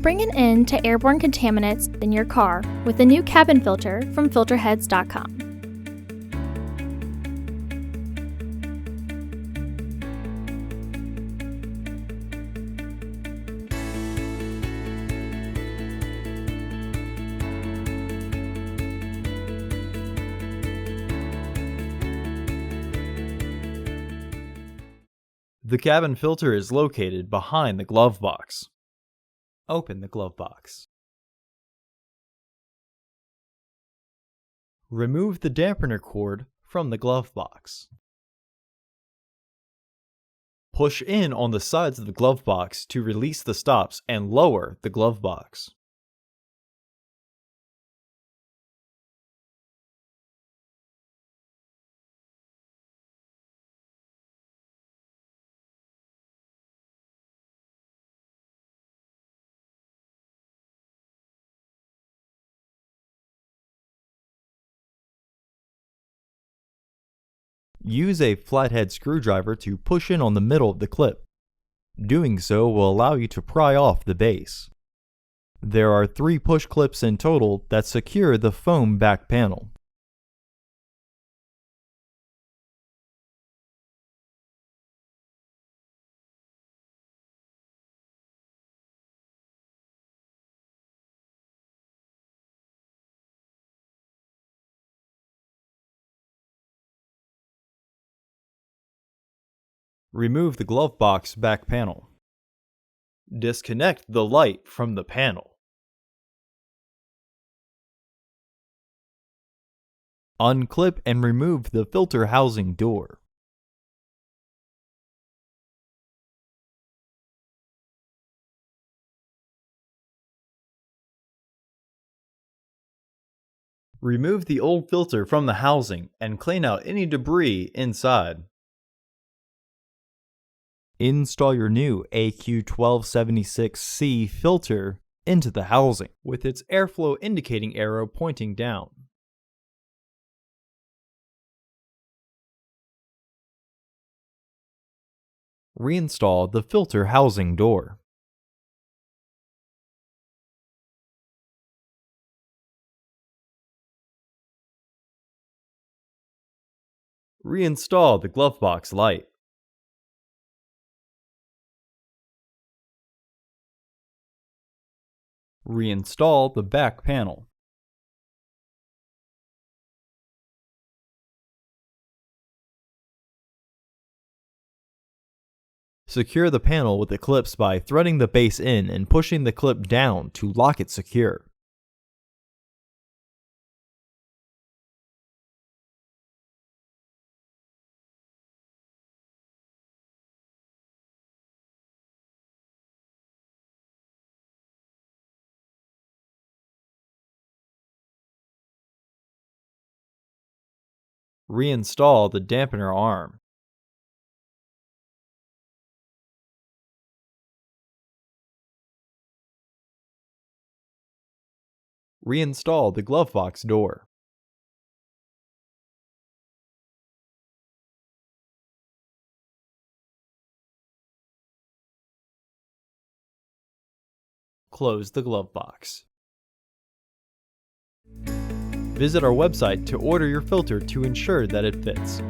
Bring an end to airborne contaminants in your car with the new cabin filter from Filterheads.com. The cabin filter is located behind the glove box. Open the glove box. Remove the dampener cord from the glove box. Push in on the sides of the glove box to release the stops and lower the glove box. Use a flathead screwdriver to push in on the middle of the clip. Doing so will allow you to pry off the base. There are 3 push clips in total that secure the foam back panel. Remove the glove box back panel. Disconnect the light from the panel. Unclip and remove the filter housing door. Remove the old filter from the housing and clean out any debris inside. Install your new AQ1276C filter into the housing with its airflow indicating arrow pointing down. Reinstall the filter housing door. Reinstall the glove box light. Reinstall the back panel. Secure the panel with the clips by threading the base in and pushing the clip down to lock it secure. Reinstall the dampener arm. Reinstall the glove box door. Close the glove box. Visit our website to order your filter to ensure that it fits.